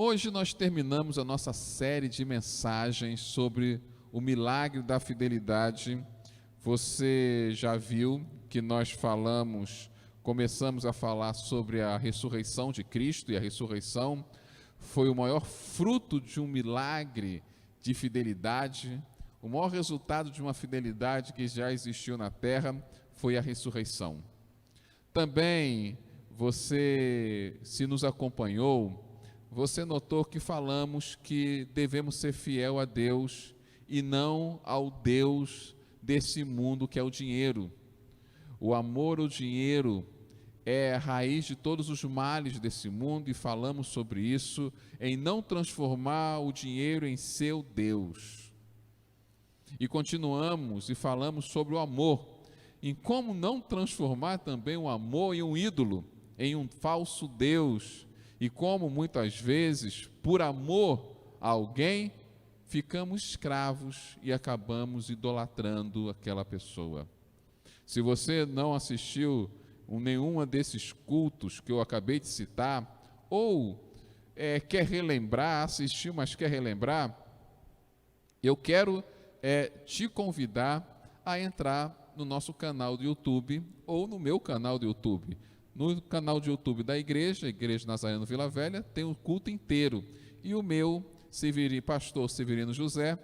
Hoje nós terminamos a nossa série de mensagens sobre o milagre da fidelidade. Você já viu que nós começamos a falar sobre a ressurreição de Cristo, e a ressurreição foi o maior fruto de um milagre de fidelidade. O maior resultado de uma fidelidade que já existiu na terra foi a ressurreição. Também se nos acompanhou, você notou que falamos que devemos ser fiel a Deus e não ao Deus desse mundo, que é o dinheiro. O amor ao dinheiro é a raiz de todos os males desse mundo, e falamos sobre isso, em não transformar o dinheiro em seu Deus. E continuamos e falamos sobre o amor, em como não transformar também o amor em um ídolo, em um falso Deus, e como muitas vezes, por amor a alguém, ficamos escravos e acabamos idolatrando aquela pessoa. Se você não assistiu nenhuma desses cultos que eu acabei de citar, ou quer relembrar, assistiu, mas quer relembrar, eu quero te convidar a entrar no nosso canal do YouTube, ou no meu canal do YouTube. No canal de YouTube da Igreja Nazareno Vila Velha, tem o culto inteiro. E o meu, pastor Severino José,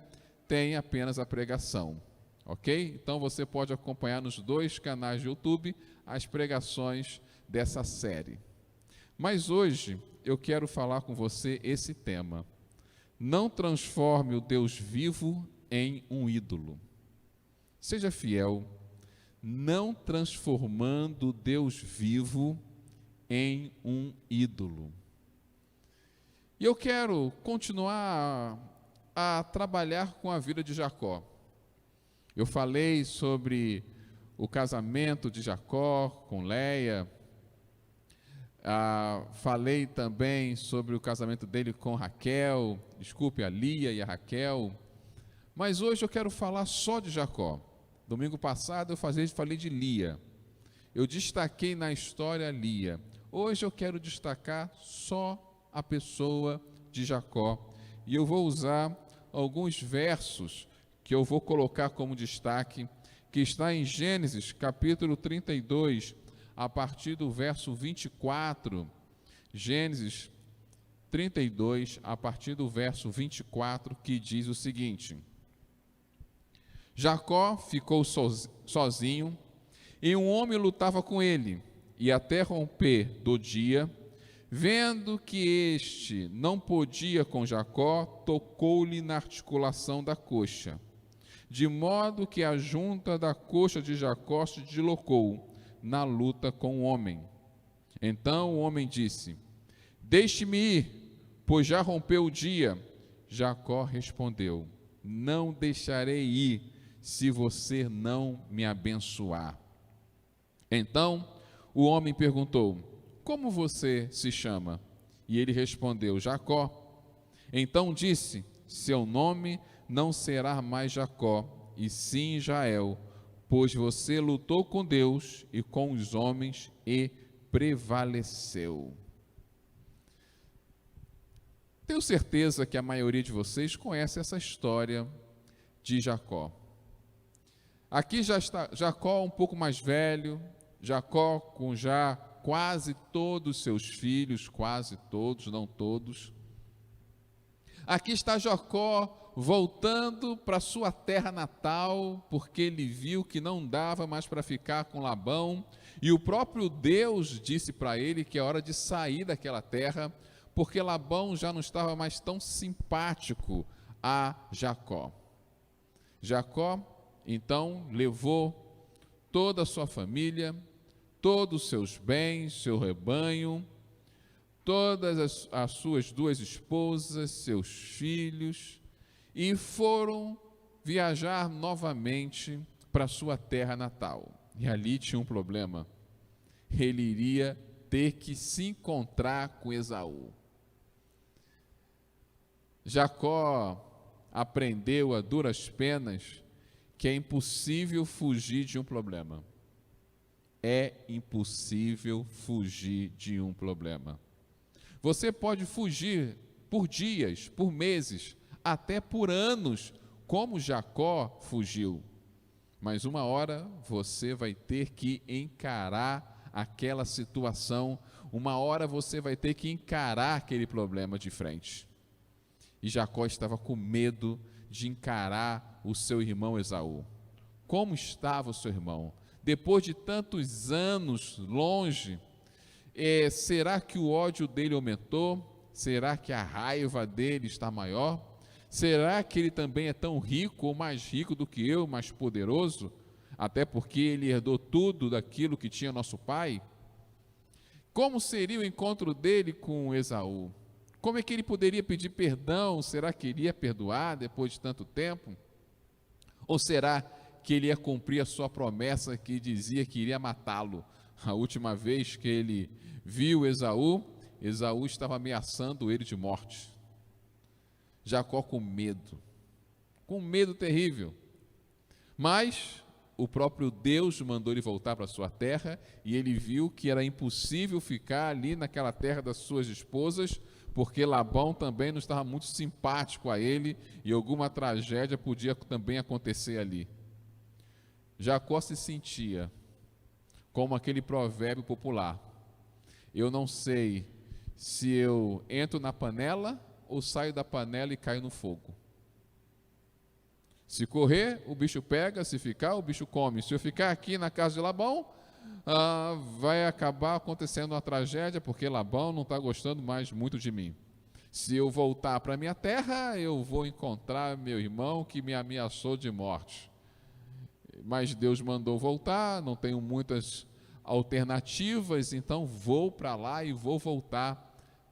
tem apenas a pregação. Ok? Então você pode acompanhar nos dois canais de YouTube as pregações dessa série. Mas hoje eu quero falar com você esse tema. Não transforme o Deus vivo em um ídolo. Seja fiel, não transformando Deus vivo em um ídolo. E eu quero continuar a trabalhar com a vida de Jacó. Eu falei sobre o casamento de Jacó com Leia, falei também sobre o casamento dele com a Lia e a Raquel, mas hoje eu quero falar só de Jacó. Domingo passado eu falei de Lia. Eu destaquei na história Lia. Hoje eu quero destacar só a pessoa de Jacó. E eu vou usar alguns versos que eu vou colocar como destaque, que está em Gênesis capítulo 32, a partir do verso 24. Gênesis 32, a partir do verso 24, que diz o seguinte: Jacó ficou sozinho, e um homem lutava com ele, e até romper do dia, vendo que este não podia com Jacó, tocou-lhe na articulação da coxa, de modo que a junta da coxa de Jacó se deslocou na luta com o homem. Então o homem disse: Deixe-me ir, pois já rompeu o dia. Jacó respondeu: Não deixarei ir, se você não me abençoar. Então o homem perguntou: Como você se chama? E ele respondeu: Jacó. Então disse: Seu nome não será mais Jacó, e sim Israel, pois você lutou com Deus e com os homens e prevaleceu. Tenho certeza que a maioria de vocês conhece essa história de Jacó. Aqui já está Jacó um pouco mais velho, Jacó com já quase todos os seus filhos, quase todos, não todos. Aqui está Jacó voltando para sua terra natal, porque ele viu que não dava mais para ficar com Labão, e o próprio Deus disse para ele que é hora de sair daquela terra, porque Labão já não estava mais tão simpático a Jacó. Jacó, então, levou toda a sua família, todos os seus bens, seu rebanho, todas as suas duas esposas, seus filhos, e foram viajar novamente para sua terra natal. E ali tinha um problema. Ele iria ter que se encontrar com Esaú. Jacó aprendeu a duras penas que é impossível fugir de um problema. É impossível fugir de um problema. Você pode fugir por dias, por meses, até por anos, como Jacó fugiu. Mas uma hora você vai ter que encarar aquela situação, uma hora você vai ter que encarar aquele problema de frente. E Jacó estava com medo de encarar o seu irmão Esaú. Como estava o seu irmão? Depois de tantos anos longe, será que o ódio dele aumentou? Será que a raiva dele está maior? Será que ele também é tão rico ou mais rico do que eu, mais poderoso? Até porque ele herdou tudo daquilo que tinha nosso pai? Como seria o encontro dele com Esaú? Como é que ele poderia pedir perdão? Será que ele ia perdoar depois de tanto tempo? Ou será que ele ia cumprir a sua promessa que dizia que iria matá-lo? A última vez que ele viu Esaú, Esaú estava ameaçando ele de morte. Jacó com medo terrível. Mas o próprio Deus mandou ele voltar para a sua terra, e ele viu que era impossível ficar ali naquela terra das suas esposas, porque Labão também não estava muito simpático a ele, e alguma tragédia podia também acontecer ali. Jacó se sentia como aquele provérbio popular: eu não sei se eu entro na panela ou saio da panela e caio no fogo. Se correr, o bicho pega; se ficar, o bicho come. Se eu ficar aqui na casa de Labão, vai acabar acontecendo uma tragédia, porque Labão não está gostando mais muito de mim. Se eu voltar para minha terra, eu vou encontrar meu irmão que me ameaçou de morte. Mas Deus mandou voltar, não tenho muitas alternativas, então vou para lá e vou voltar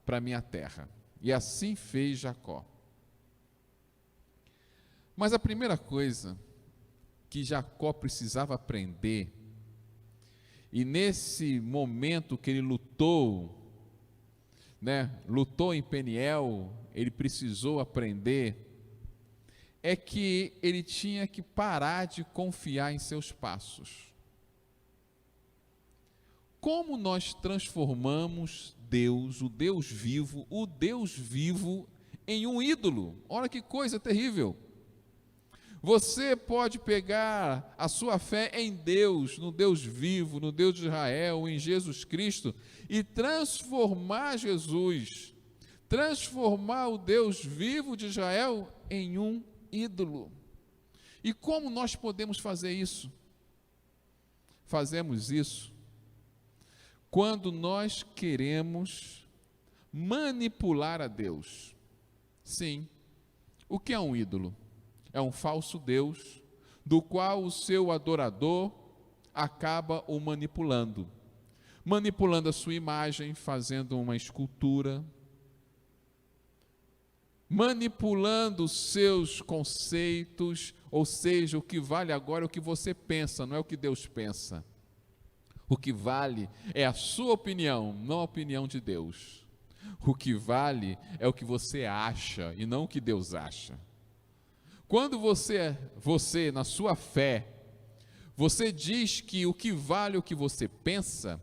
para minha terra. E assim fez Jacó. Mas a primeira coisa que Jacó precisava aprender, e nesse momento que ele lutou em Peniel, ele precisou aprender, é que ele tinha que parar de confiar em seus passos. Como nós transformamos Deus, o Deus vivo, em um ídolo? Olha que coisa terrível. Você pode pegar a sua fé em Deus, no Deus vivo, no Deus de Israel, em Jesus Cristo, e transformar Jesus, transformar o Deus vivo de Israel em um ídolo. E como nós podemos fazer isso? Fazemos isso quando nós queremos manipular a Deus. Sim. O que é um ídolo? É um falso Deus, do qual o seu adorador acaba o manipulando. Manipulando a sua imagem, fazendo uma escultura, manipulando os seus conceitos, ou seja, o que vale agora é o que você pensa, não é o que Deus pensa. O que vale é a sua opinião, não a opinião de Deus. O que vale é o que você acha e não o que Deus acha. Quando você, na sua fé, você diz que o que vale é o que você pensa,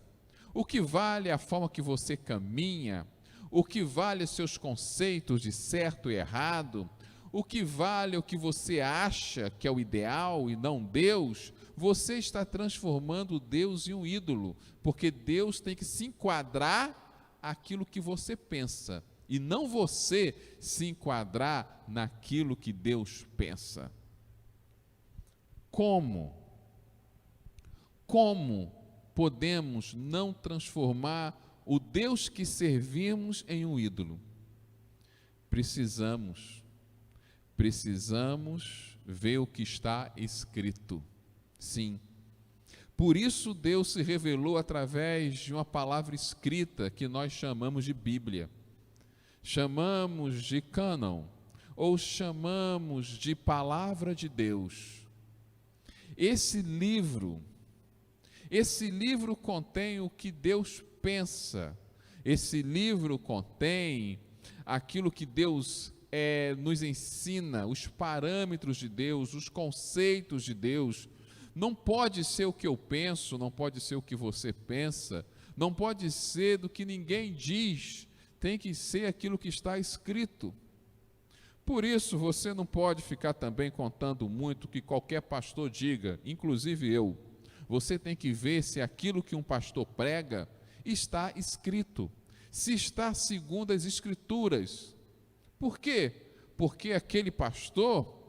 o que vale é a forma que você caminha, o que vale são seus conceitos de certo e errado, o que vale é o que você acha que é o ideal e não Deus, você está transformando Deus em um ídolo, porque Deus tem que se enquadrar aquilo que você pensa, e não você se enquadrar naquilo que Deus pensa. Como podemos não transformar o Deus que servimos em um ídolo? Precisamos ver o que está escrito. Sim. Por isso Deus se revelou através de uma palavra escrita que nós chamamos de Bíblia. Chamamos de cânon, ou chamamos de palavra de Deus. Esse livro contém o que Deus pensa. Esse livro contém aquilo que Deus nos ensina, os parâmetros de Deus, os conceitos de Deus. Não pode ser o que eu penso, não pode ser o que você pensa, não pode ser do que ninguém diz. tem que ser aquilo que está escrito. Por isso, você não pode ficar também contando muito o que qualquer pastor diga, inclusive eu. Você tem que ver se aquilo que um pastor prega está escrito, se está segundo as Escrituras. Por quê? Porque aquele pastor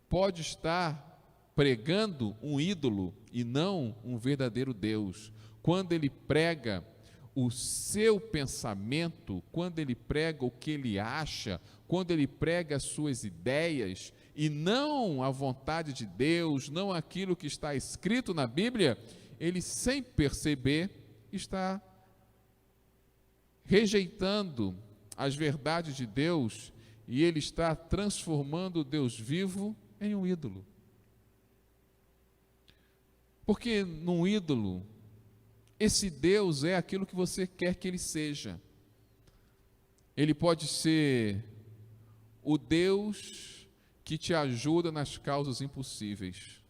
pode estar pregando um ídolo e não um verdadeiro Deus. Quando ele prega o seu pensamento, quando ele prega o que ele acha, quando ele prega as suas ideias, e não a vontade de Deus, não aquilo que está escrito na Bíblia, ele, sem perceber, está rejeitando as verdades de Deus, e ele está transformando o Deus vivo em um ídolo. Porque num ídolo, esse Deus é aquilo que você quer que ele seja. Ele pode ser o Deus que te ajuda nas causas impossíveis.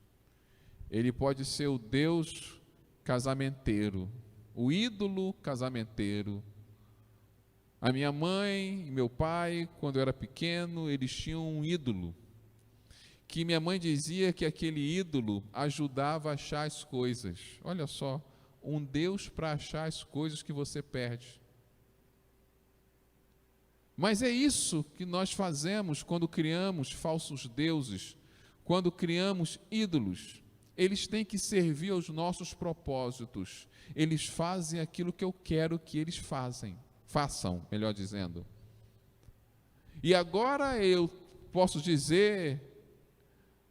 Ele pode ser o Deus casamenteiro, o ídolo casamenteiro. A minha mãe e meu pai, quando eu era pequeno, eles tinham um ídolo, que minha mãe dizia que aquele ídolo ajudava a achar as coisas. Olha só, um Deus para achar as coisas que você perde. Mas é isso que nós fazemos quando criamos falsos deuses, quando criamos ídolos. Eles têm que servir aos nossos propósitos. Eles fazem aquilo que eu quero que eles façam, melhor dizendo. E agora eu posso dizer,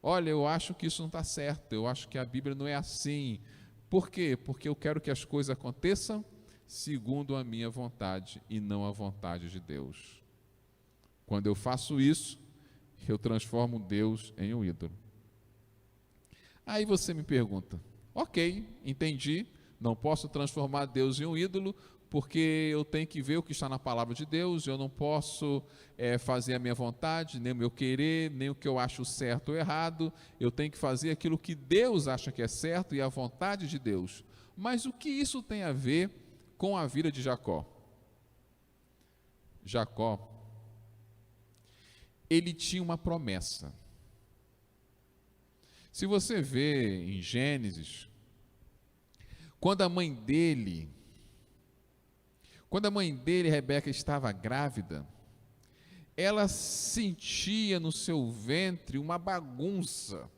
olha, eu acho que isso não está certo, eu acho que a Bíblia não é assim. Por quê? Porque eu quero que as coisas aconteçam segundo a minha vontade e não a vontade de Deus. Quando eu faço isso, eu transformo Deus em um ídolo. Aí você me pergunta, ok, entendi, não posso transformar Deus em um ídolo, porque eu tenho que ver o que está na palavra de Deus, eu não posso fazer a minha vontade, nem o meu querer, nem o que eu acho certo ou errado, eu tenho que fazer aquilo que Deus acha que é certo e a vontade de Deus. Mas o que isso tem a ver com a vida de Jacó? Jacó, ele tinha uma promessa. Se você vê em Gênesis, quando a mãe dele, Rebeca, estava grávida, ela sentia no seu ventre uma bagunça,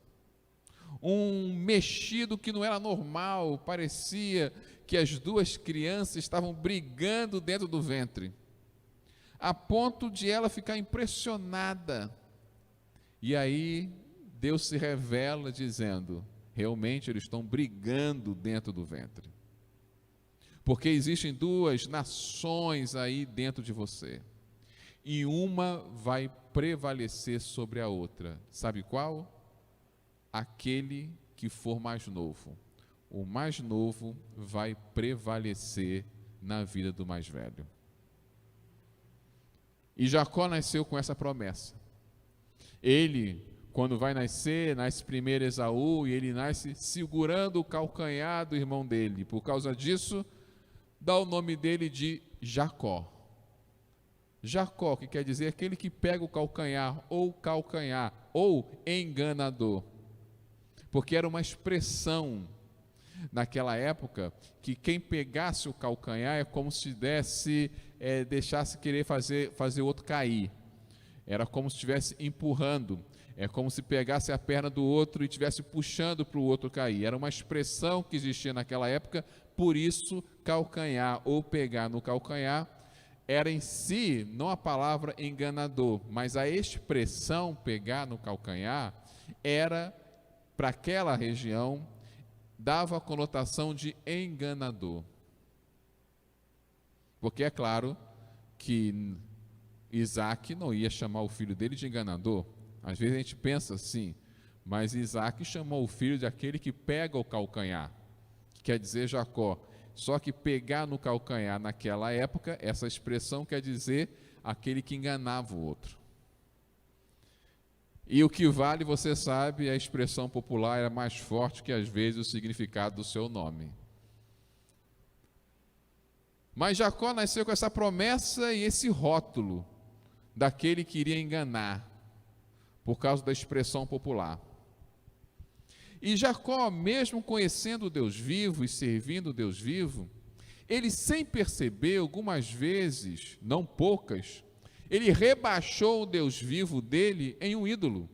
um mexido que não era normal, parecia que as duas crianças estavam brigando dentro do ventre, a ponto de ela ficar impressionada. E aí Deus se revela dizendo, realmente eles estão brigando dentro do ventre. Porque existem duas nações aí dentro de você. E uma vai prevalecer sobre a outra. Sabe qual? Aquele que for mais novo. O mais novo vai prevalecer na vida do mais velho. E Jacó nasceu com essa promessa. Ele, quando vai nascer, nasce primeiro Esaú, e ele nasce segurando o calcanhar do irmão dele. Por causa disso, dá o nome dele de Jacó. Jacó, que quer dizer aquele que pega o calcanhar, ou enganador. Porque era uma expressão naquela época que quem pegasse o calcanhar é como se deixasse querer fazer o outro cair. Era como se estivesse empurrando. É como se pegasse a perna do outro e estivesse puxando para o outro cair. Era uma expressão que existia naquela época, por isso calcanhar ou pegar no calcanhar era em si, não a palavra enganador, mas a expressão pegar no calcanhar era, para aquela região, dava a conotação de enganador. Porque é claro que Isaac não ia chamar o filho dele de enganador. Às vezes a gente pensa assim, mas Isaac chamou o filho de aquele que pega o calcanhar, que quer dizer Jacó. Só que pegar no calcanhar naquela época, essa expressão quer dizer aquele que enganava o outro. E o que vale, você sabe, a expressão popular é mais forte que às vezes o significado do seu nome. Mas Jacó nasceu com essa promessa e esse rótulo daquele que iria enganar, por causa da expressão popular. E Jacó, mesmo conhecendo o Deus vivo e servindo o Deus vivo, ele, sem perceber, algumas vezes, não poucas, ele rebaixou o Deus vivo dele em um ídolo.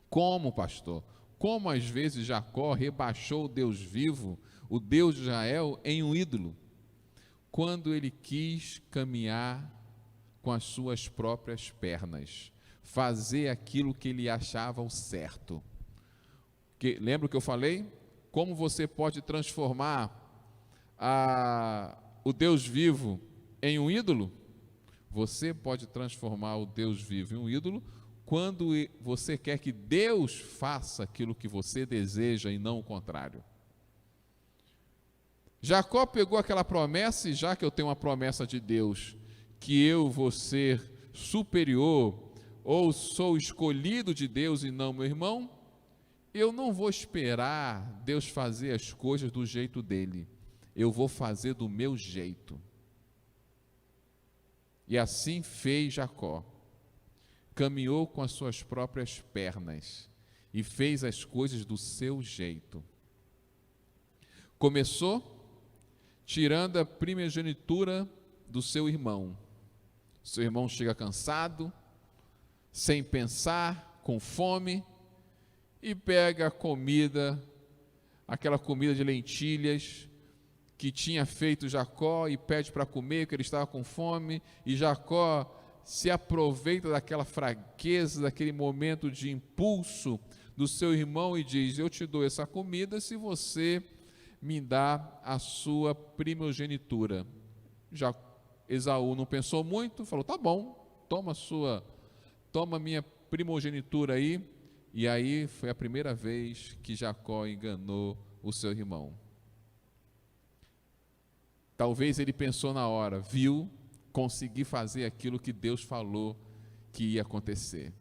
Como, pastor? Como às vezes Jacó rebaixou o Deus vivo, o Deus de Israel, em um ídolo? Quando ele quis caminhar com as suas próprias pernas, fazer aquilo que ele achava o certo. Lembra o que eu falei? Como você pode transformar o Deus vivo em um ídolo? Você pode transformar o Deus vivo em um ídolo quando você quer que Deus faça aquilo que você deseja e não o contrário. Jacó pegou aquela promessa, e já que eu tenho uma promessa de Deus, que eu vou ser superior, ou sou escolhido de Deus e não meu irmão, eu não vou esperar Deus fazer as coisas do jeito dele, eu vou fazer do meu jeito. E assim fez Jacó, caminhou com as suas próprias pernas e fez as coisas do seu jeito. Começou tirando a primogenitura do seu irmão. Seu irmão chega cansado, sem pensar, com fome, e pega a comida, aquela comida de lentilhas que tinha feito Jacó, e pede para comer, porque ele estava com fome, e Jacó se aproveita daquela fraqueza, daquele momento de impulso do seu irmão e diz: eu te dou essa comida se você me dá a sua primogenitura. Já Esaú não pensou muito, falou: tá bom, toma minha primogenitura aí. E aí foi a primeira vez que Jacó enganou o seu irmão. Talvez ele pensou na hora, viu, consegui fazer aquilo que Deus falou que ia acontecer.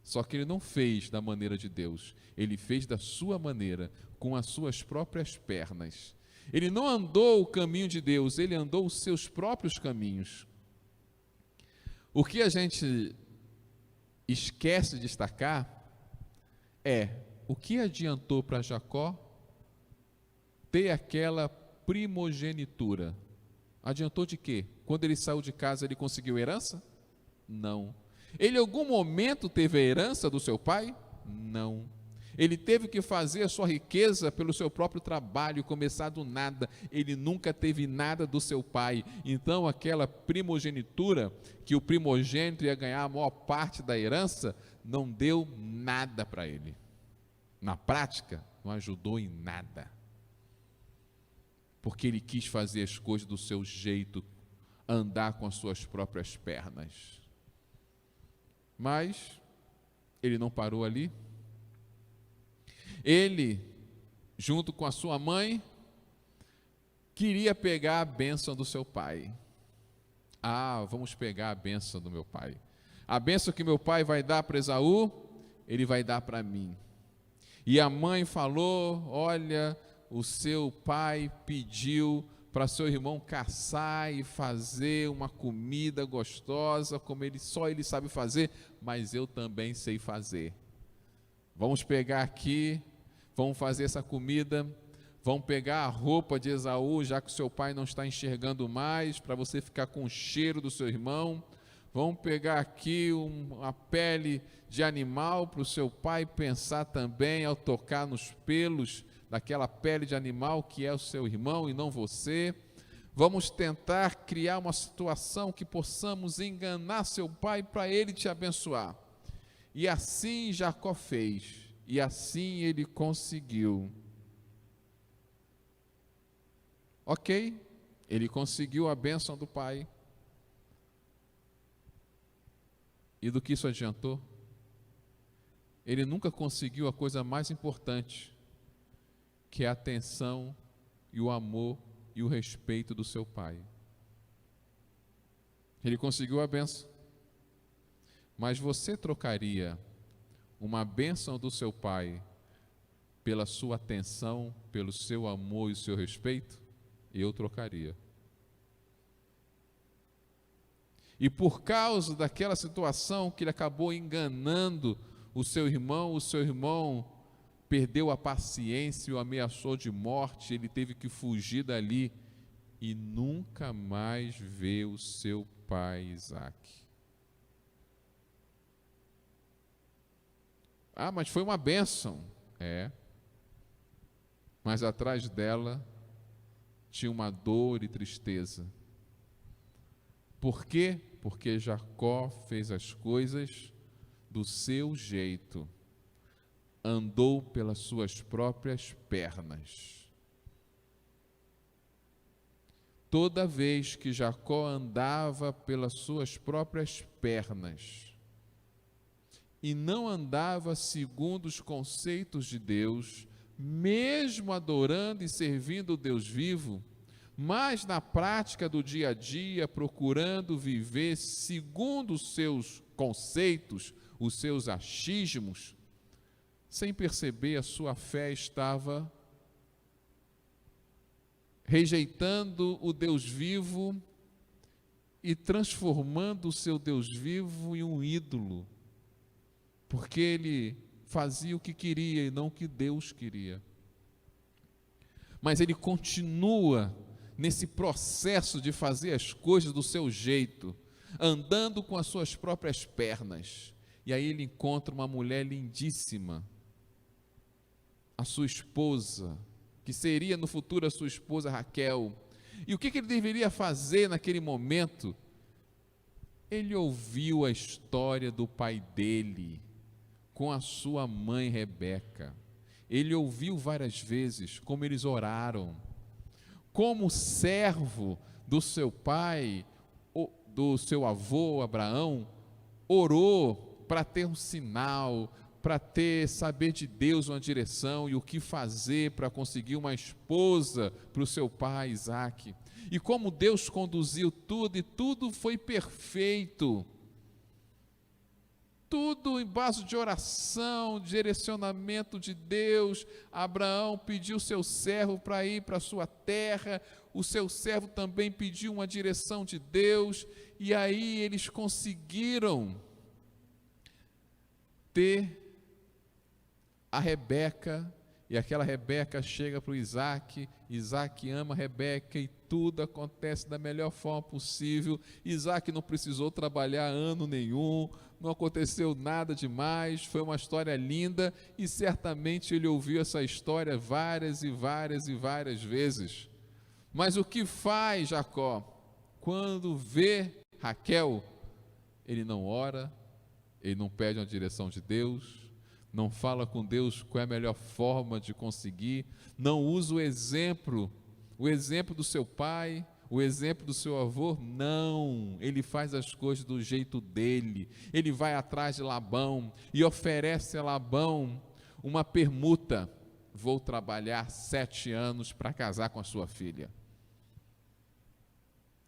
Só que ele não fez da maneira de Deus, ele fez da sua maneira, com as suas próprias pernas. Ele não andou o caminho de Deus, ele andou os seus próprios caminhos. O que a gente esquece de destacar o que adiantou para Jacó ter aquela primogenitura. Adiantou de quê? Quando ele saiu de casa, ele conseguiu herança? Não. Ele em algum momento teve a herança do seu pai? Não. Ele teve que fazer a sua riqueza pelo seu próprio trabalho, começar do nada. Ele nunca teve nada do seu pai. Então aquela primogenitura, que o primogênito ia ganhar a maior parte da herança, não deu nada para ele. Na prática, não ajudou em nada. Porque ele quis fazer as coisas do seu jeito, andar com as suas próprias pernas. Mas ele não parou ali. Ele, junto com a sua mãe, queria pegar a bênção do seu pai. Vamos pegar a bênção do meu pai. A bênção que meu pai vai dar para Esaú, ele vai dar para mim. E a mãe falou: olha, o seu pai pediu para seu irmão caçar e fazer uma comida gostosa, como só ele sabe fazer, mas eu também sei fazer. Vamos pegar aqui, vamos fazer essa comida, vamos pegar a roupa de Esaú, já que o seu pai não está enxergando mais, para você ficar com o cheiro do seu irmão. Vamos pegar aqui uma pele de animal para o seu pai pensar também ao tocar nos pelos daquela pele de animal que é o seu irmão e não você. Vamos tentar criar uma situação que possamos enganar seu pai para ele te abençoar. E assim Jacó fez, e assim ele conseguiu. Ok, ele conseguiu a bênção do pai. E do que isso adiantou? Ele nunca conseguiu a coisa mais importante, que é a atenção e o amor e o respeito do seu pai. Ele conseguiu a bênção. Mas você trocaria uma bênção do seu pai pela sua atenção, pelo seu amor e o seu respeito? Eu trocaria. E por causa daquela situação que ele acabou enganando o seu irmão perdeu a paciência e o ameaçou de morte, ele teve que fugir dali e nunca mais vê o seu pai Isaac. Ah, mas foi uma bênção. É. Mas atrás dela tinha uma dor e tristeza. Por quê? Porque Jacó fez as coisas do seu jeito. Andou pelas suas próprias pernas. Toda vez que Jacó andava pelas suas próprias pernas e não andava segundo os conceitos de Deus, mesmo adorando e servindo o Deus vivo, mas na prática do dia a dia, procurando viver segundo os seus conceitos, os seus achismos, sem perceber, a sua fé estava rejeitando o Deus vivo e transformando o seu Deus vivo em um ídolo, porque ele fazia o que queria e não o que Deus queria. Mas ele continua nesse processo de fazer as coisas do seu jeito, andando com as suas próprias pernas. E aí ele encontra uma mulher lindíssima, a sua esposa, que seria no futuro a sua esposa Raquel. E o que ele deveria fazer naquele momento? Ele ouviu a história do pai dele com a sua mãe Rebeca. Ele ouviu várias vezes como eles oraram, como servo do seu pai, do seu avô Abraão, orou para ter um sinal, para saber de Deus uma direção e o que fazer para conseguir uma esposa para o seu pai Isaac. E como Deus conduziu tudo, e tudo foi perfeito. Tudo em base de oração, direcionamento de Deus. Abraão pediu seu servo para ir para a sua terra, o seu servo também pediu uma direção de Deus, e aí eles conseguiram ter a Rebeca, e aquela Rebeca chega para o Isaac, Isaac ama a Rebeca e tudo acontece da melhor forma possível. Isaac não precisou trabalhar ano nenhum, não aconteceu nada demais, foi uma história linda e certamente ele ouviu essa história várias e várias e várias vezes. Mas o que faz Jacó? Quando vê Raquel, ele não ora, ele não pede uma direção de Deus, não fala com Deus qual é a melhor forma de conseguir, não usa o exemplo do seu pai, o exemplo do seu avô, não, ele faz as coisas do jeito dele. Ele vai atrás de Labão e oferece a Labão uma permuta: vou trabalhar 7 anos para casar com a sua filha.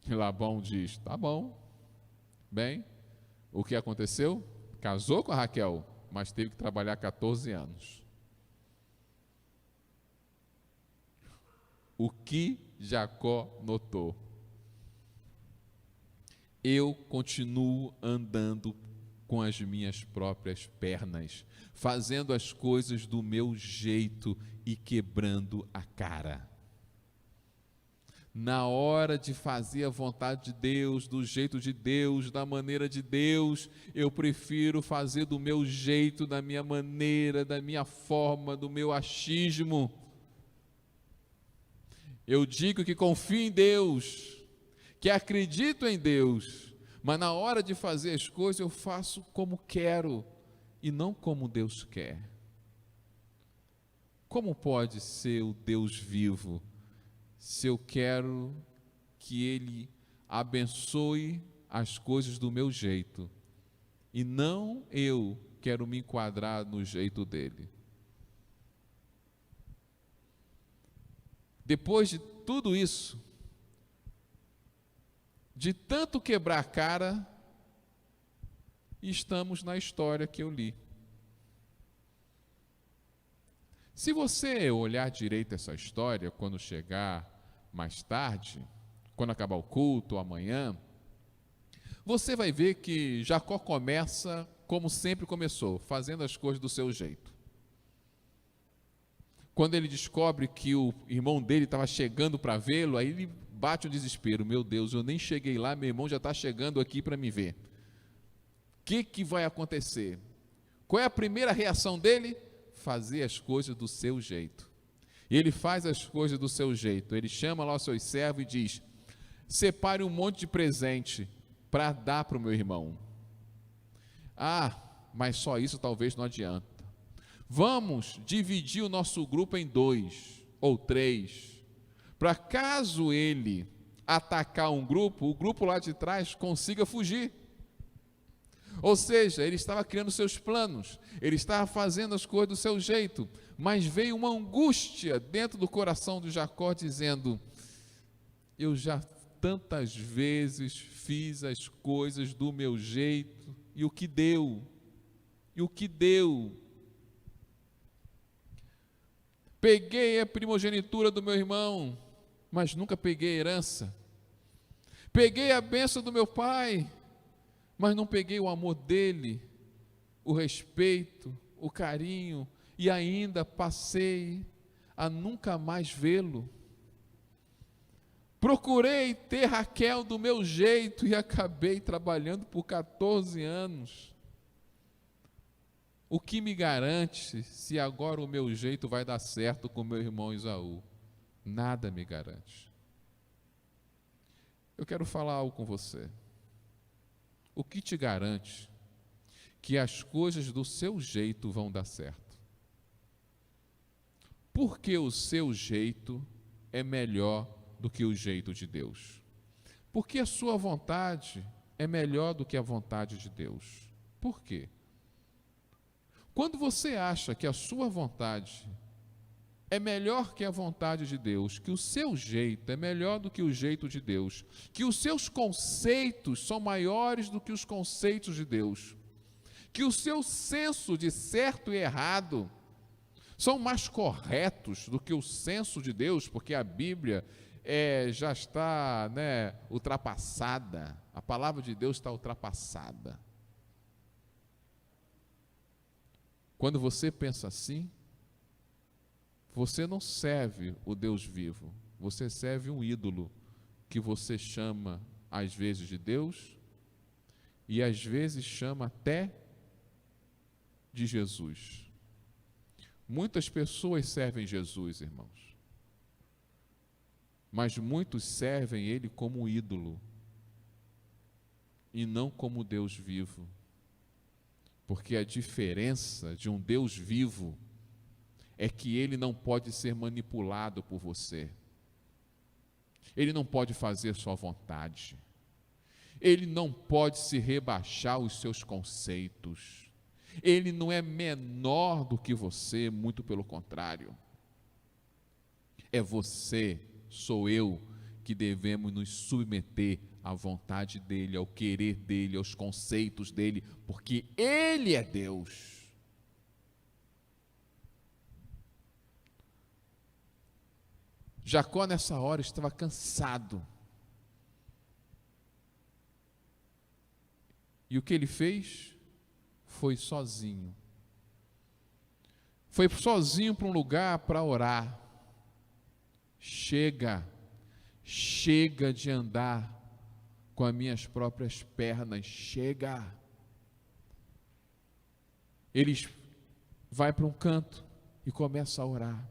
E Labão diz: tá bom. Bem, o que aconteceu? Casou com a Raquel, mas teve que trabalhar 14 anos. O que Jacó notou? Eu continuo andando com as minhas próprias pernas, fazendo as coisas do meu jeito e quebrando a cara. Na hora de fazer a vontade de Deus, do jeito de Deus, da maneira de Deus, eu prefiro fazer do meu jeito, da minha maneira, da minha forma, do meu achismo. Eu digo que confio em Deus, que acredito em Deus, mas na hora de fazer as coisas eu faço como quero e não como Deus quer. Como pode ser o Deus vivo se eu quero que Ele abençoe as coisas do meu jeito e não eu quero me enquadrar no jeito dele? Depois de tudo isso, de tanto quebrar a cara, estamos na história que eu li. Se você olhar direito essa história, quando chegar mais tarde, quando acabar o culto, amanhã, você vai ver que Jacó começa como sempre começou, fazendo as coisas do seu jeito. Quando ele descobre que o irmão dele estava chegando para vê-lo, aí ele bate o desespero. Meu Deus, eu nem cheguei lá, meu irmão já está chegando aqui para me ver. O que vai acontecer? Qual é a primeira reação dele? Fazer as coisas do seu jeito. E ele faz as coisas do seu jeito. Ele chama lá os seus servos e diz: separe um monte de presente para dar para o meu irmão. Ah, mas só isso talvez não adianta. Vamos dividir o nosso grupo em 2 ou 3, para caso ele atacar um grupo, o grupo lá de trás consiga fugir. Ou seja, ele estava criando seus planos, ele estava fazendo as coisas do seu jeito, mas veio uma angústia dentro do coração de Jacó, dizendo: eu já tantas vezes fiz as coisas do meu jeito, e o que deu? E o que deu? Peguei a primogenitura do meu irmão, mas nunca peguei a herança. Peguei a bênção do meu pai, mas não peguei o amor dele, o respeito, o carinho, e ainda passei a nunca mais vê-lo. Procurei ter Raquel do meu jeito e acabei trabalhando por 14 anos. O que me garante se agora o meu jeito vai dar certo com meu irmão Esaú? Nada me garante. Eu quero falar algo com você. O que te garante que as coisas do seu jeito vão dar certo? Porque o seu jeito é melhor do que o jeito de Deus. Porque a sua vontade é melhor do que a vontade de Deus. Por quê? Quando você acha que a sua vontade é melhor que a vontade de Deus, que o seu jeito é melhor do que o jeito de Deus, que os seus conceitos são maiores do que os conceitos de Deus, que o seu senso de certo e errado são mais corretos do que o senso de Deus, porque a Bíblia já está ultrapassada, a palavra de Deus está ultrapassada. Quando você pensa assim, você não serve o Deus vivo, você serve um ídolo que você chama às vezes de Deus e às vezes chama até de Jesus. Muitas pessoas servem Jesus, irmãos, mas muitos servem Ele como ídolo e não como Deus vivo. Porque a diferença de um Deus vivo é que Ele não pode ser manipulado por você. Ele não pode fazer sua vontade. Ele não pode se rebaixar os seus conceitos. Ele não é menor do que você, muito pelo contrário. É você, sou eu, que devemos nos submeter à vontade dEle, ao querer dEle, aos conceitos dEle, porque Ele é Deus. Jacó nessa hora estava cansado. E o que ele fez? Foi sozinho. Foi sozinho para um lugar para orar. Chega de andar com as minhas próprias pernas, chega. Ele vai para um canto e começa a orar.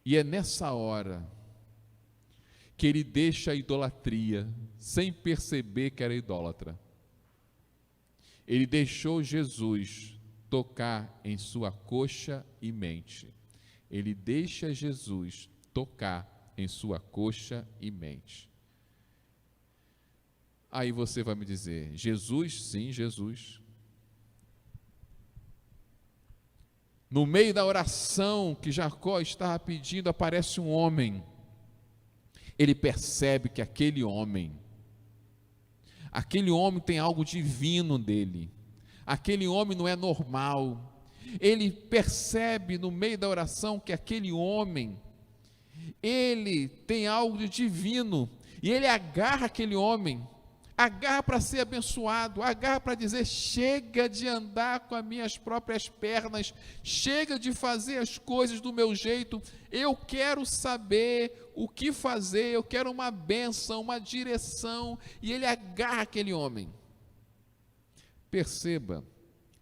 E é nessa hora que ele deixa a idolatria, sem perceber que era idólatra. Ele deixou Jesus tocar em sua coxa e mente. Ele deixa Jesus tocar em sua coxa e mente. Aí você vai me dizer, Jesus? Sim, Jesus. No meio da oração que Jacó estava pedindo, aparece um homem. Ele percebe que aquele homem tem algo divino dele. Aquele homem não é normal. Ele percebe no meio da oração que aquele homem, ele tem algo de divino. E ele agarra aquele homem Agarra para ser abençoado, agarra para dizer: chega de andar com as minhas próprias pernas, chega de fazer as coisas do meu jeito, eu quero saber o que fazer, eu quero uma bênção, uma direção. E ele agarra aquele homem. Perceba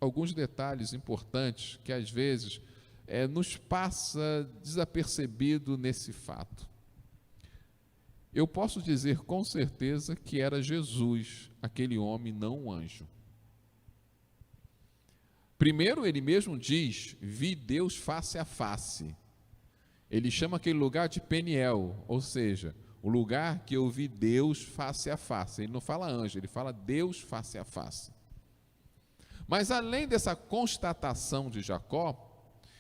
alguns detalhes importantes que às vezes nos passa desapercebido nesse fato. Eu posso dizer com certeza que era Jesus, aquele homem, não um anjo. Primeiro, ele mesmo diz: vi Deus face a face. Ele chama aquele lugar de Peniel, ou seja, o lugar que eu vi Deus face a face. Ele não fala anjo, ele fala Deus face a face. Mas além dessa constatação de Jacó,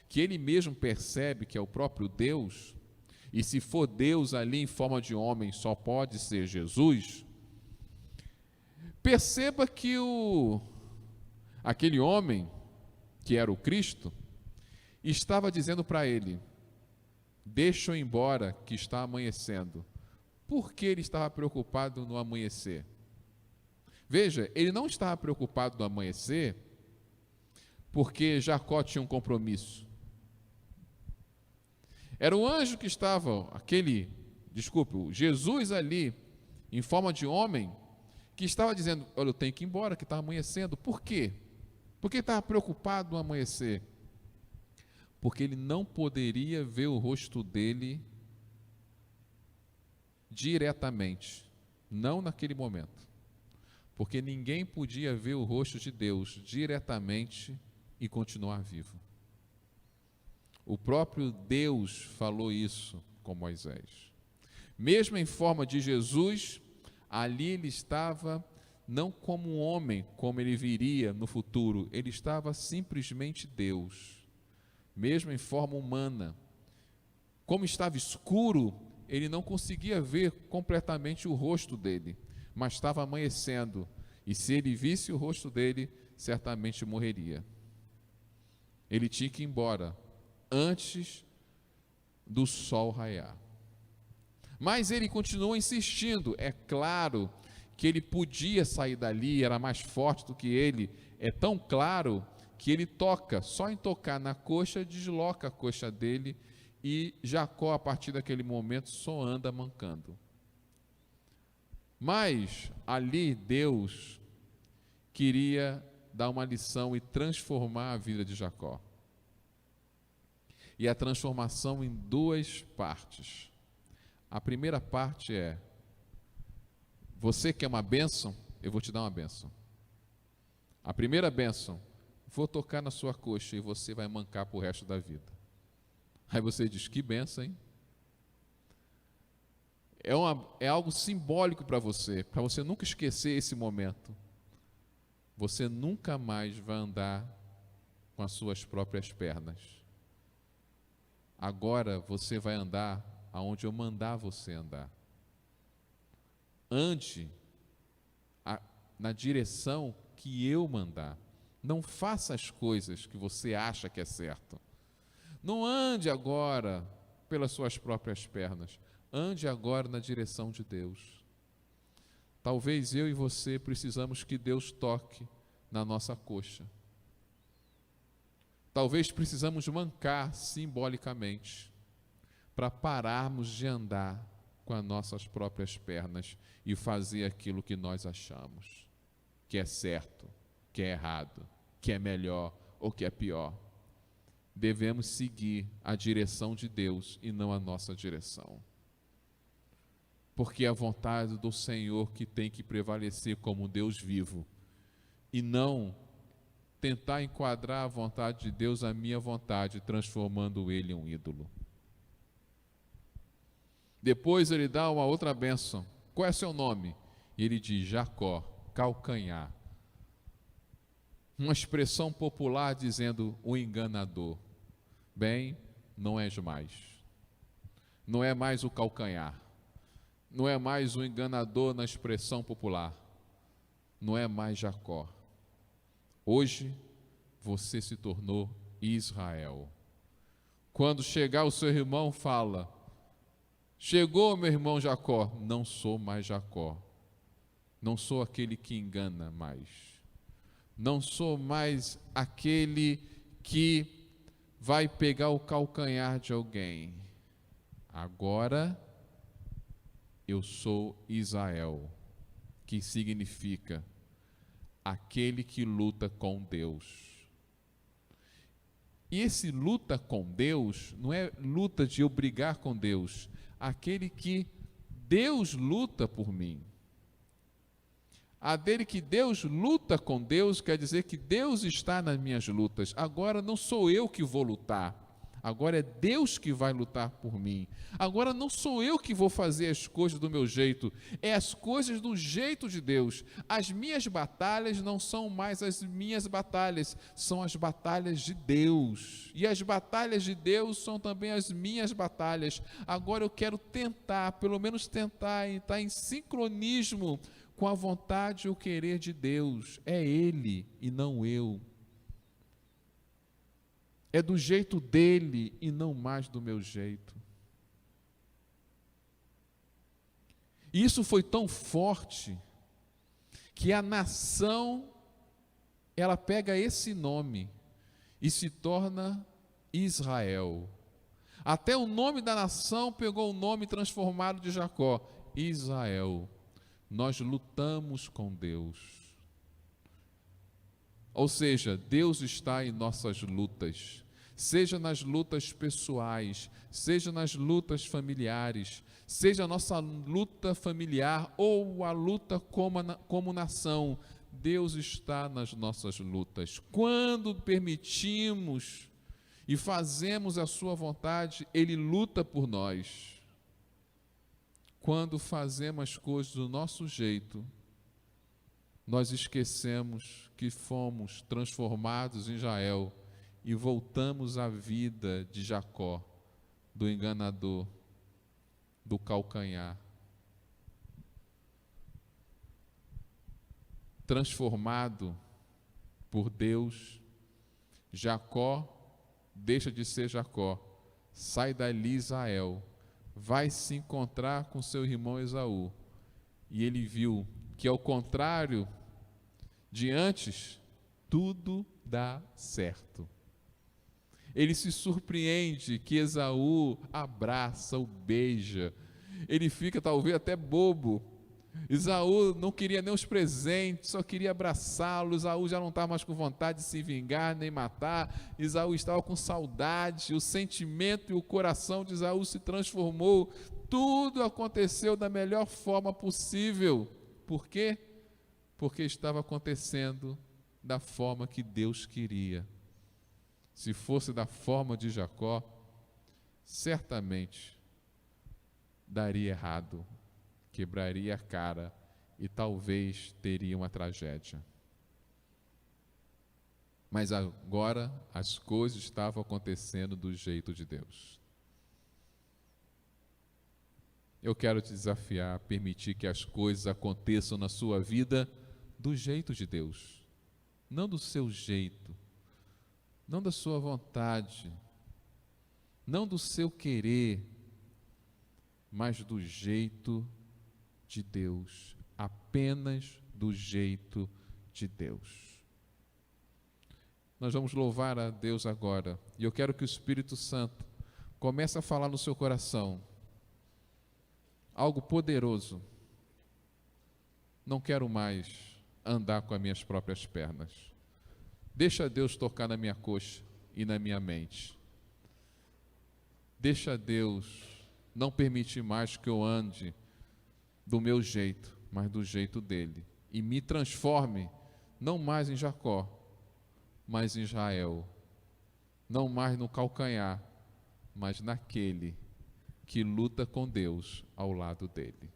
que ele mesmo percebe que é o próprio Deus, e se for Deus ali em forma de homem, só pode ser Jesus, perceba que aquele homem, que era o Cristo, estava dizendo para ele: deixa eu ir embora que está amanhecendo. Por que ele estava preocupado no amanhecer? Veja, ele não estava preocupado no amanhecer porque Jacó tinha um compromisso. Era o anjo que estava, o Jesus ali, em forma de homem, que estava dizendo: olha, eu tenho que ir embora, que está amanhecendo. Por quê? Porque ele estava preocupado no amanhecer. Porque ele não poderia ver o rosto dele diretamente, não naquele momento. Porque ninguém podia ver o rosto de Deus diretamente e continuar vivo. O próprio Deus falou isso com Moisés. Mesmo em forma de Jesus, ali ele estava não como um homem, como ele viria no futuro, ele estava simplesmente Deus. Mesmo em forma humana. Como estava escuro, ele não conseguia ver completamente o rosto dele, mas estava amanhecendo, e se ele visse o rosto dele, certamente morreria. Ele tinha que ir embora antes do sol raiar. Mas ele continuou insistindo. É claro que ele podia sair dali, era mais forte do que ele. É tão claro que ele toca, só em tocar na coxa, desloca a coxa dele, e Jacó, a partir daquele momento, só anda mancando. Mas ali Deus queria dar uma lição e transformar a vida de Jacó. E a transformação em duas partes. A primeira parte é: você quer uma bênção? Eu vou te dar uma bênção. A primeira bênção: vou tocar na sua coxa e você vai mancar para o resto da vida. Aí você diz: que bênção, hein? É algo simbólico para você nunca esquecer esse momento. Você nunca mais vai andar com as suas próprias pernas. Agora você vai andar aonde eu mandar você andar. Ande na direção que eu mandar. Não faça as coisas que você acha que é certo. Não ande agora pelas suas próprias pernas. Ande agora na direção de Deus. Talvez eu e você precisamos que Deus toque na nossa coxa. Talvez precisamos mancar simbolicamente para pararmos de andar com as nossas próprias pernas e fazer aquilo que nós achamos que é certo, que é errado, que é melhor ou que é pior. Devemos seguir a direção de Deus e não a nossa direção. Porque é a vontade do Senhor que tem que prevalecer como Deus vivo, e não tentar enquadrar a vontade de Deus à minha vontade, transformando ele em um ídolo. Depois ele dá uma outra bênção. Qual é seu nome? E ele diz: Jacó, calcanhar. Uma expressão popular dizendo o enganador. Bem, não és mais. Não é mais o calcanhar. Não é mais o enganador na expressão popular. Não é mais Jacó. Hoje você se tornou Israel. Quando chegar o seu irmão, fala: chegou meu irmão Jacó. Não sou mais Jacó. Não sou aquele que engana mais. Não sou mais aquele que vai pegar o calcanhar de alguém. Agora eu sou Israel, que significa aquele que luta com Deus. E esse luta com Deus não é luta de eu brigar com Deus, aquele que Deus luta por mim. A dele que Deus luta com Deus quer dizer que Deus está nas minhas lutas. Agora não sou eu que vou lutar. Agora é Deus que vai lutar por mim. Agora não sou eu que vou fazer as coisas do meu jeito. É as coisas do jeito de Deus. As minhas batalhas não são mais as minhas batalhas. São as batalhas de Deus. E as batalhas de Deus são também as minhas batalhas. Agora eu quero tentar, pelo menos tentar, estar em sincronismo com a vontade e o querer de Deus. É Ele e não eu. É do jeito dele e não mais do meu jeito. E isso foi tão forte que a nação, ela pega esse nome e se torna Israel. Até o nome da nação pegou o nome transformado de Jacó, Israel. Nós lutamos com Deus. Ou seja, Deus está em nossas lutas, seja nas lutas pessoais, seja nas lutas familiares, seja a nossa luta familiar ou a luta como nação, Deus está nas nossas lutas. Quando permitimos e fazemos a sua vontade, Ele luta por nós. Quando fazemos as coisas do nosso jeito, nós esquecemos que fomos transformados em Israel e voltamos à vida de Jacó, do enganador, do calcanhar. Transformado por Deus, Jacó deixa de ser Jacó, sai dali Israel, vai se encontrar com seu irmão Esaú, e ele viu que ao contrário de antes, tudo dá certo. Ele se surpreende que Esaú abraça, o beija. Ele fica talvez até bobo. Esaú não queria nem os presentes, só queria abraçá-lo. Esaú já não estava mais com vontade de se vingar nem matar. Esaú estava com saudade. O sentimento e o coração de Esaú se transformou. Tudo aconteceu da melhor forma possível. Por quê? Porque estava acontecendo da forma que Deus queria. Se fosse da forma de Jacó, certamente daria errado, quebraria a cara e talvez teria uma tragédia. Mas agora as coisas estavam acontecendo do jeito de Deus. Eu quero te desafiar a permitir que as coisas aconteçam na sua vida do jeito de Deus, não do seu jeito, não da sua vontade, não do seu querer, mas do jeito de Deus, apenas do jeito de Deus. Nós vamos louvar a Deus agora, e eu quero que o Espírito Santo comece a falar no seu coração algo poderoso. Não quero mais andar com as minhas próprias pernas. Deixa Deus tocar na minha coxa e na minha mente. Deixa Deus não permitir mais que eu ande do meu jeito, mas do jeito dele. E me transforme, não mais em Jacó, mas em Israel. Não mais no calcanhar, mas naquele que luta com Deus ao lado dele.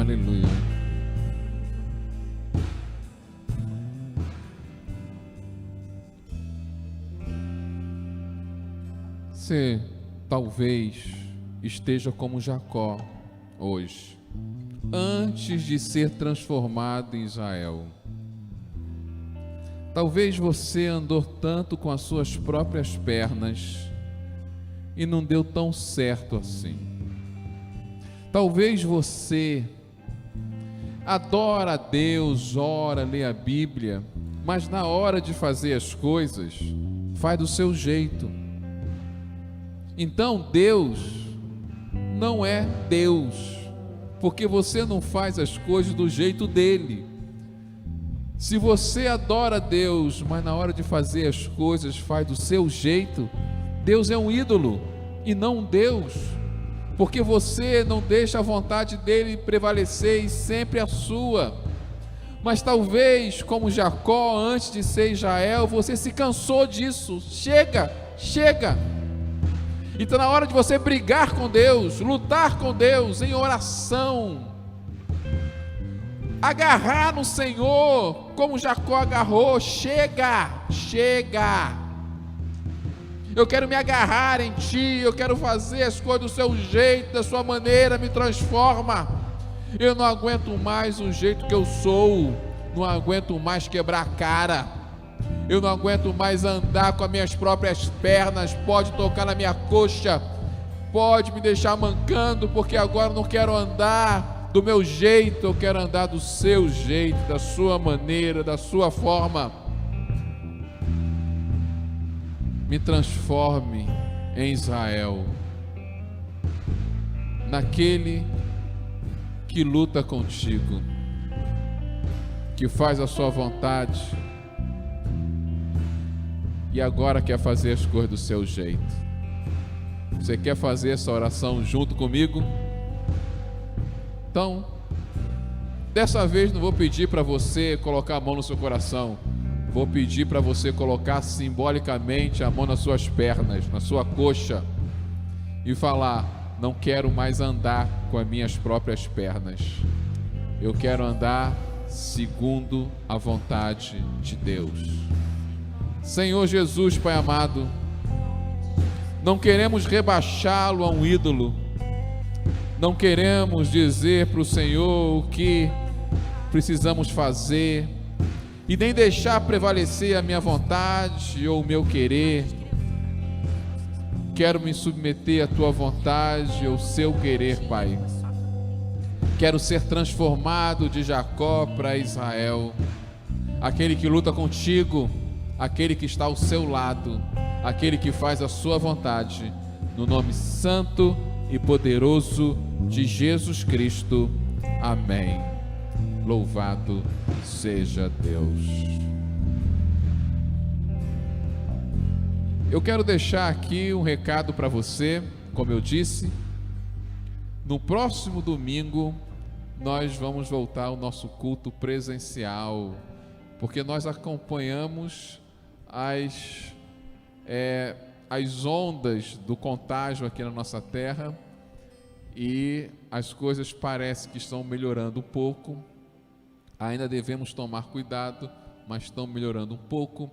Aleluia. Você talvez esteja como Jacó hoje, antes de ser transformado em Israel. Talvez você andou tanto com as suas próprias pernas e não deu tão certo assim. Talvez você adora a Deus, ora, lê a Bíblia, mas na hora de fazer as coisas, faz do seu jeito. Então Deus não é Deus, porque você não faz as coisas do jeito dele. Se você adora a Deus, mas na hora de fazer as coisas faz do seu jeito, Deus é um ídolo e não um Deus, porque você não deixa a vontade dele prevalecer e sempre a sua. Mas talvez, como Jacó, antes de ser Israel, você se cansou disso. Chega. Então, na hora de você brigar com Deus, lutar com Deus em oração, agarrar no Senhor, como Jacó agarrou, chega. Eu quero me agarrar em Ti, eu quero fazer as coisas do Seu jeito, da Sua maneira, me transforma. Eu não aguento mais o jeito que eu sou, não aguento mais quebrar a cara, eu não aguento mais andar com as minhas próprias pernas, pode tocar na minha coxa, pode me deixar mancando, porque agora eu não quero andar do meu jeito, eu quero andar do Seu jeito, da Sua maneira, da Sua forma. Me transforme em Israel, naquele que luta contigo, que faz a sua vontade e agora quer fazer as coisas do seu jeito. Você quer fazer essa oração junto comigo? Então, dessa vez não vou pedir para você colocar a mão no seu coração, vou pedir para você colocar simbolicamente a mão nas suas pernas, na sua coxa, e falar: não quero mais andar com as minhas próprias pernas, eu quero andar segundo a vontade de Deus. Senhor Jesus, Pai amado, não queremos rebaixá-lo a um ídolo, não queremos dizer para o Senhor o que precisamos fazer, e nem deixar prevalecer a minha vontade ou o meu querer. Quero me submeter à Tua vontade, ao Seu querer, Pai. Quero ser transformado de Jacó para Israel, aquele que luta contigo, aquele que está ao seu lado, aquele que faz a Sua vontade, no nome santo e poderoso de Jesus Cristo. Amém. Louvado seja Deus. Eu quero deixar aqui um recado para você. Como eu disse, no próximo domingo nós vamos voltar ao nosso culto presencial, porque nós acompanhamos as ondas do contágio aqui na nossa terra e as coisas parecem que estão melhorando um pouco. Ainda devemos tomar cuidado, mas estão melhorando um pouco.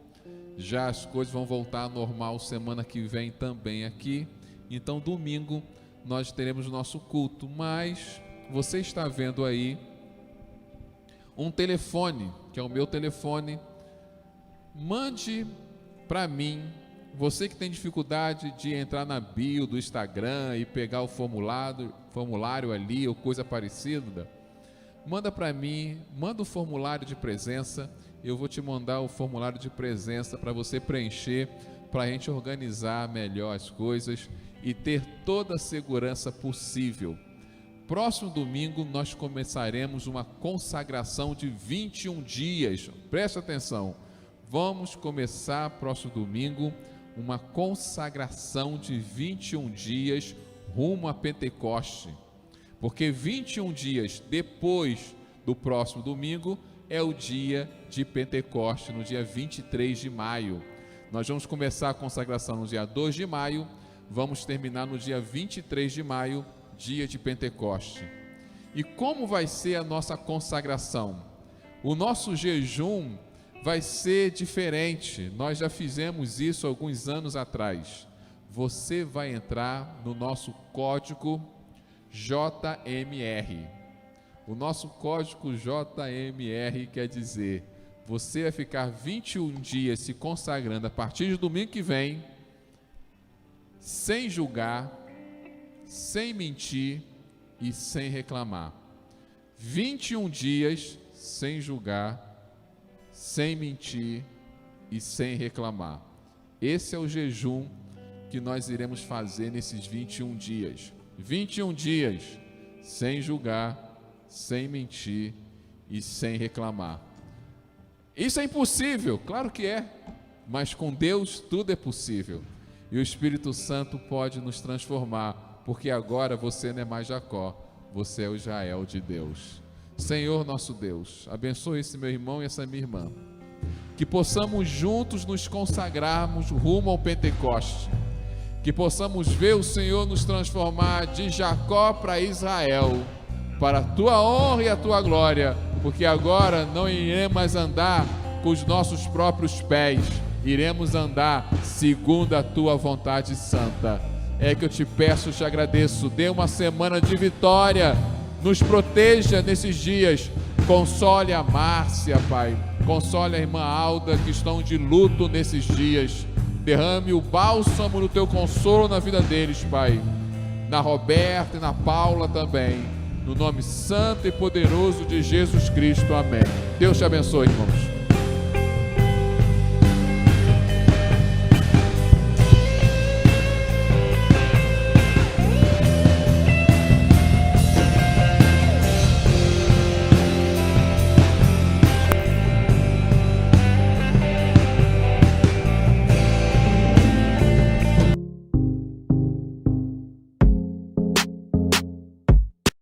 Já as coisas vão voltar ao normal semana que vem também aqui. Então domingo nós teremos o nosso culto, mas você está vendo aí um telefone, que é o meu telefone. Mande para mim, você que tem dificuldade de entrar na bio do Instagram e pegar o formulário ali ou coisa parecida, manda para mim, manda o formulário de presença, eu vou te mandar o formulário de presença para você preencher, para a gente organizar melhor as coisas e ter toda a segurança possível. Próximo domingo nós começaremos uma consagração de 21 dias, preste atenção, vamos começar próximo domingo uma consagração de 21 dias rumo a Pentecoste, porque 21 dias depois do próximo domingo é o dia de Pentecoste, no dia 23 de maio. Nós vamos começar a consagração no dia 2 de maio, vamos terminar no dia 23 de maio, dia de Pentecoste. E como vai ser a nossa consagração? O nosso jejum vai ser diferente. Nós já fizemos isso alguns anos atrás. Você vai entrar no nosso código JMR. O nosso código JMR quer dizer, você vai ficar 21 dias se consagrando a partir de domingo que vem, sem julgar, sem mentir e sem reclamar. 21 dias sem julgar, sem mentir e sem reclamar. Esse é o jejum que nós iremos fazer nesses 21 dias. 21 dias sem julgar, sem mentir e sem reclamar. Isso é impossível, claro que é, mas com Deus tudo é possível. E o Espírito Santo pode nos transformar, porque agora você não é mais Jacó, você é o Israel de Deus. Senhor nosso Deus, abençoe esse meu irmão e essa minha irmã, que possamos juntos nos consagrarmos rumo ao Pentecoste, que possamos ver o Senhor nos transformar de Jacó para Israel, para a tua honra e a tua glória, porque agora não iremos mais andar com os nossos próprios pés, iremos andar segundo a tua vontade santa. É que eu te peço, te agradeço, dê uma semana de vitória, nos proteja nesses dias, console a Márcia, Pai, console a irmã Alda, que estão de luto nesses dias, derrame o bálsamo do teu consolo na vida deles, Pai, na Roberta e na Paula também, no nome santo e poderoso de Jesus Cristo, amém. Deus te abençoe, irmãos.